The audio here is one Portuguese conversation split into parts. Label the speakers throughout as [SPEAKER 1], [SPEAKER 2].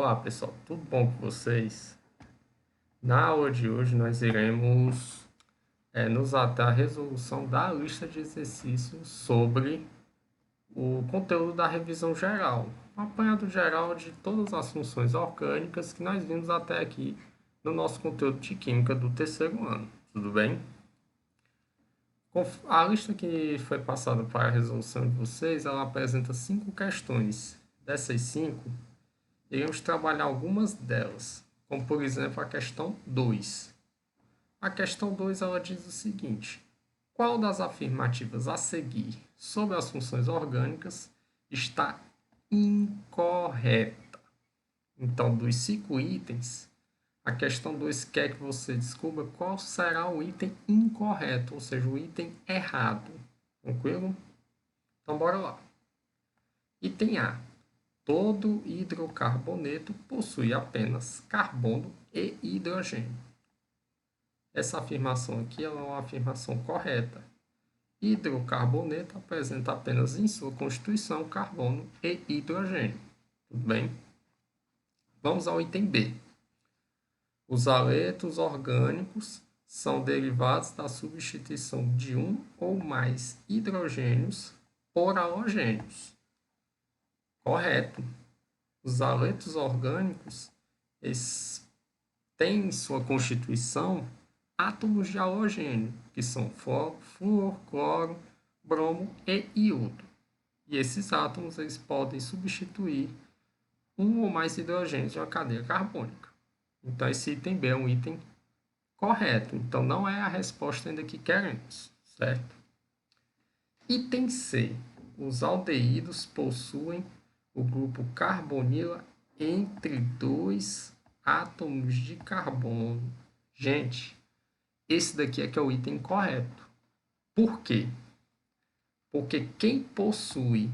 [SPEAKER 1] Olá pessoal, tudo bom com vocês? Na aula de hoje nós iremos nos ater à resolução da lista de exercícios sobre o conteúdo da revisão geral, um apanhado geral de todas as funções orgânicas que nós vimos até aqui no nosso conteúdo de Química do terceiro ano, tudo bem? A lista que foi passada para a resolução de vocês, ela apresenta 5 questões. Dessas 5, iremos trabalhar algumas delas, como por exemplo a questão 2. A questão 2 ela diz o seguinte: qual das afirmativas a seguir sobre as funções orgânicas está incorreta? Então, dos 5 itens, a questão 2 quer que você descubra qual será o item incorreto, ou seja, o item errado. Tranquilo? Então, bora lá. Item A. Todo hidrocarboneto possui apenas carbono e hidrogênio. Essa afirmação aqui é uma afirmação correta. Hidrocarboneto apresenta apenas em sua constituição carbono e hidrogênio. Tudo bem? Vamos ao item B. Os aletos orgânicos são derivados da substituição de um ou mais hidrogênios por halogênios. Correto. Os aletos orgânicos têm em sua constituição átomos de halogênio, que são flúor, cloro, bromo e iodo. E esses átomos eles podem substituir um ou mais hidrogênios de uma cadeia carbônica. Então, esse item B é um item correto. Então, não é a resposta ainda que queremos, certo? Item C. Os aldeídos possuem o grupo carbonila entre 2 átomos de carbono. Gente, esse daqui é que é o item correto. Por quê? Porque quem possui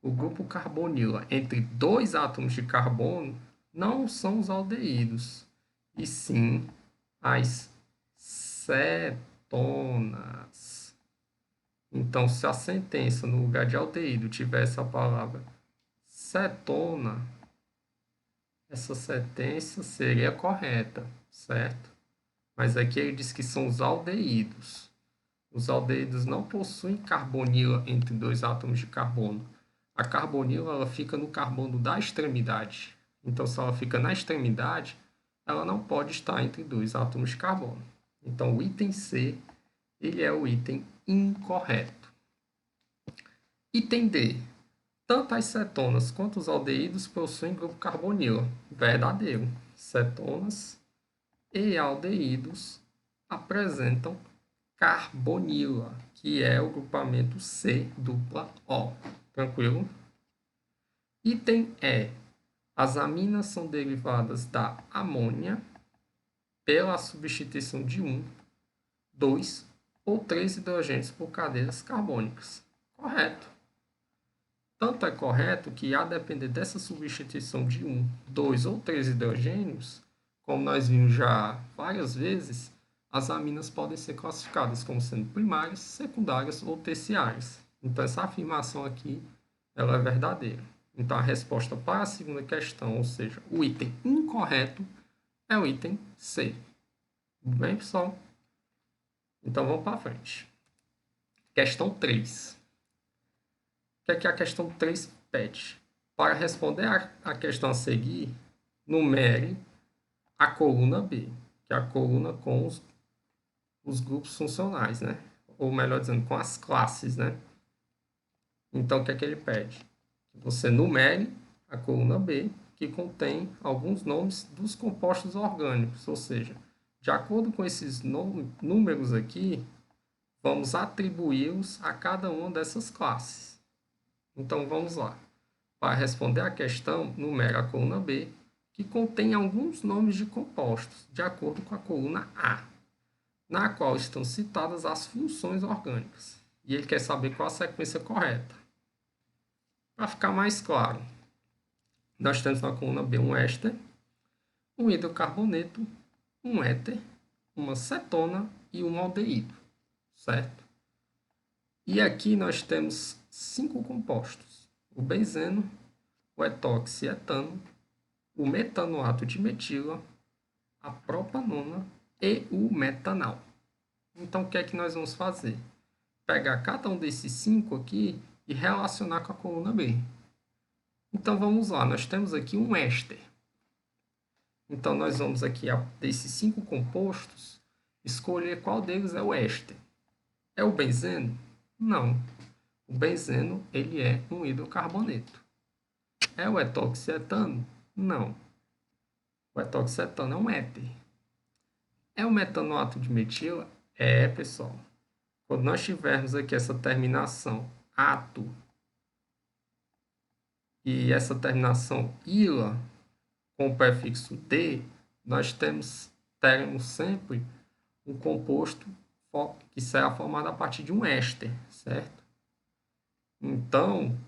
[SPEAKER 1] o grupo carbonila entre 2 átomos de carbono não são os aldeídos, e sim as cetonas. Então, se a sentença no lugar de aldeído tivesse a palavra cetona, essa sentença seria correta, certo? Mas aqui ele diz que são os aldeídos. Os aldeídos não possuem carbonila entre 2 átomos de carbono. A carbonila ela fica no carbono da extremidade. Então, se ela fica na extremidade, ela não pode estar entre 2 átomos de carbono. Então, o item C ele é o item incorreto. Item D. Tanto as cetonas quanto os aldeídos possuem grupo carbonila. Verdadeiro. Cetonas e aldeídos apresentam carbonila, que é o grupamento C dupla O. Tranquilo? Item E. As aminas são derivadas da amônia pela substituição de 1, 2 ou 3 hidrogênios por cadeias carbônicas. Correto. Tanto é correto que, a depender dessa substituição de 1, 2 ou 3 hidrogênios, como nós vimos já várias vezes, as aminas podem ser classificadas como sendo primárias, secundárias ou terciárias. Então, essa afirmação aqui ela é verdadeira. Então, a resposta para a segunda questão, ou seja, o item incorreto, é o item C. Tudo bem, pessoal? Então, vamos para frente. Questão 3. O que é que a questão 3 pede? Para responder a questão a seguir, numere a coluna B, que é a coluna com os grupos funcionais, né? Ou melhor dizendo, com as classes, né? Então, o que é que ele pede? Que você numere a coluna B, que contém alguns nomes dos compostos orgânicos, ou seja, de acordo com esses números aqui, vamos atribuí-los a cada uma dessas classes. Então, vamos lá. Para responder a questão, numere a coluna B, que contém alguns nomes de compostos, de acordo com a coluna A, na qual estão citadas as funções orgânicas. E ele quer saber qual a sequência correta. Para ficar mais claro, nós temos na coluna B um éster, um hidrocarboneto, um éter, uma cetona e um aldeído, certo? E aqui nós temos 5 compostos: o benzeno, o etóxietano, o metanoato de metila, a propanona e o metanal. Então, o que é que nós vamos fazer? Pegar cada um desses 5 aqui e relacionar com a coluna B. Então, vamos lá. Nós temos aqui um éster. Então, nós vamos aqui, desses 5 compostos, escolher qual deles é o éster. É o benzeno? Não. O benzeno, ele é um hidrocarboneto. É o etoxietano? Não. O etoxietano é um éter. É o metanoato de metila? É, pessoal. Quando nós tivermos aqui essa terminação ato e essa terminação ila com o prefixo de, nós teremos sempre um composto que será formado a partir de um éster, certo? Então,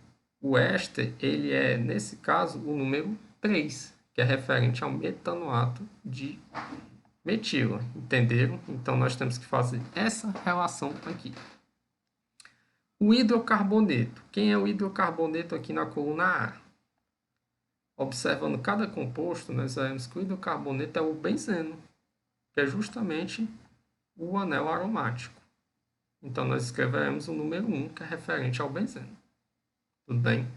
[SPEAKER 1] o éster, ele é, nesse caso, o número 3, que é referente ao metanoato de metila, entenderam? Então, nós temos que fazer essa relação aqui. O hidrocarboneto. Quem é o hidrocarboneto aqui na coluna A? Observando cada composto, nós vemos que o hidrocarboneto é o benzeno, que é justamente o anel aromático. Então, nós escreveremos o número 1, que é referente ao benzeno. Tudo bem?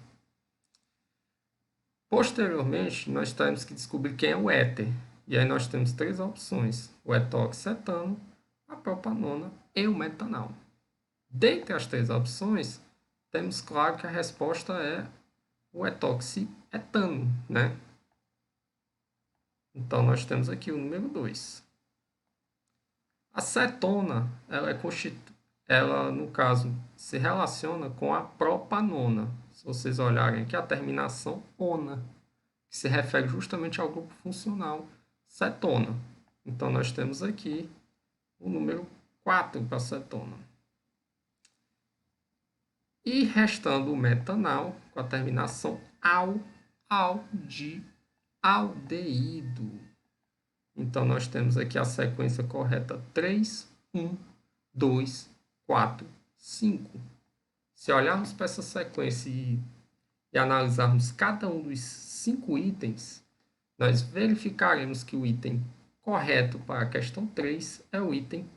[SPEAKER 1] Posteriormente, nós temos que descobrir quem é o éter. E aí nós temos 3 opções: o etoxetano, a propanona e o metanal. Dentre as 3 opções, temos claro que a resposta é o etoxietano, né? Então, nós temos aqui o número 2. A cetona, ela, no caso, se relaciona com a propanona. Se vocês olharem aqui, a terminação ona, que se refere justamente ao grupo funcional cetona. Então, nós temos aqui o número 4 para a cetona. E restando o metanal, com a terminação de aldeído. Então, nós temos aqui a sequência correta 3, 1, 2, 4, 5. Se olharmos para essa sequência e analisarmos cada um dos 5 itens, nós verificaremos que o item correto para a questão 3 é o item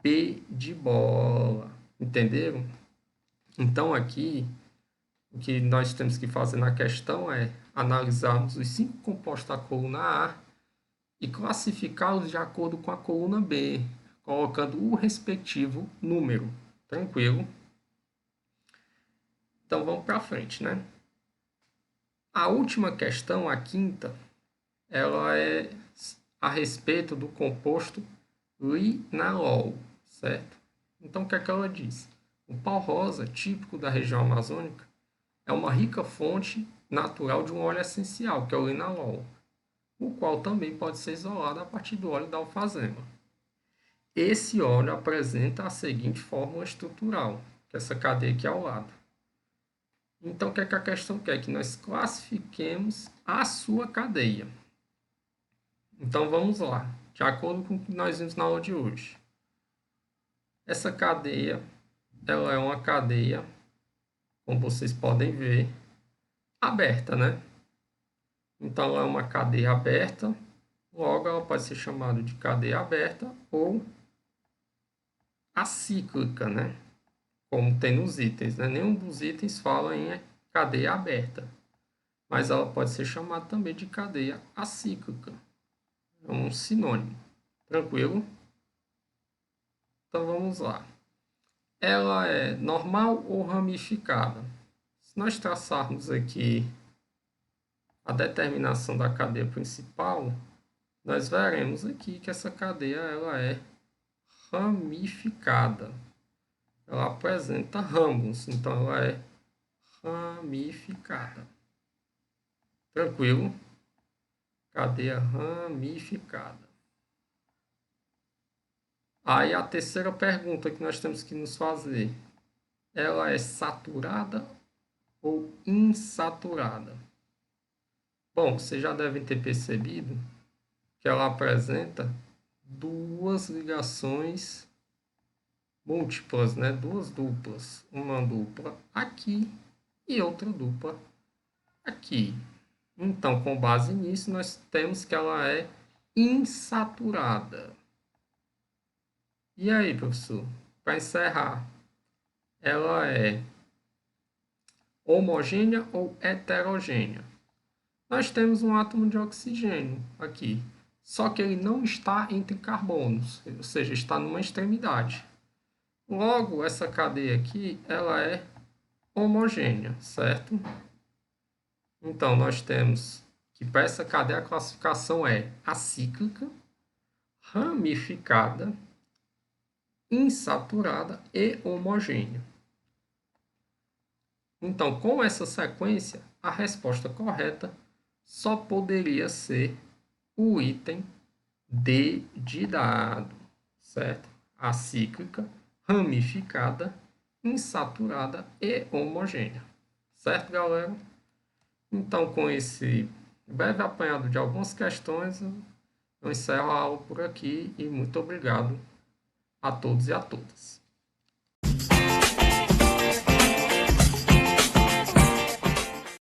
[SPEAKER 1] B de bola. Entenderam? Então, aqui, o que nós temos que fazer na questão é analisarmos os 5 compostos da coluna A e classificá-los de acordo com a coluna B, colocando o respectivo número. Tranquilo? Então, vamos para frente, né? A última questão, a quinta, ela é a respeito do composto linalol, certo? Então, o que é que ela diz? O pau rosa, típico da região amazônica, é uma rica fonte natural de um óleo essencial, que é o linalol, o qual também pode ser isolado a partir do óleo da alfazema. Esse óleo apresenta a seguinte fórmula estrutural, que é essa cadeia aqui ao lado. Então, o que é que a questão quer? Que nós classifiquemos a sua cadeia. Então, vamos lá, de acordo com o que nós vimos na aula de hoje. Essa cadeia, ela é uma cadeia, como vocês podem ver, aberta, né? Então, ela é uma cadeia aberta, logo ela pode ser chamada de cadeia aberta ou acíclica, né? Como tem nos itens, né? Nenhum dos itens fala em cadeia aberta, mas ela pode ser chamada também de cadeia acíclica. É um sinônimo. Tranquilo? Então vamos lá. Ela é normal ou ramificada? Se nós traçarmos aqui a determinação da cadeia principal, nós veremos aqui que essa cadeia ela é ramificada. Ela apresenta ramos, então ela é ramificada. Tranquilo? Cadeia ramificada. Aí a terceira pergunta que nós temos que nos fazer, ela é saturada ou insaturada? Bom, vocês já devem ter percebido que ela apresenta duas ligações múltiplas, né? Duas duplas. Uma dupla aqui e outra dupla aqui. Então, com base nisso, nós temos que ela é insaturada. E aí, professor? Para encerrar, ela é homogênea ou heterogênea? Nós temos um átomo de oxigênio aqui, só que ele não está entre carbonos, ou seja, está numa extremidade. Logo, essa cadeia aqui, ela é homogênea, certo? Então, nós temos que para essa cadeia a classificação é acíclica, ramificada, insaturada e homogênea. Então, com essa sequência, a resposta correta só poderia ser o item D de dado, certo? Acíclica, ramificada, insaturada e homogênea. Certo, galera? Então, com esse breve apanhado de algumas questões, eu encerro a aula por aqui e muito obrigado a todos e a todas.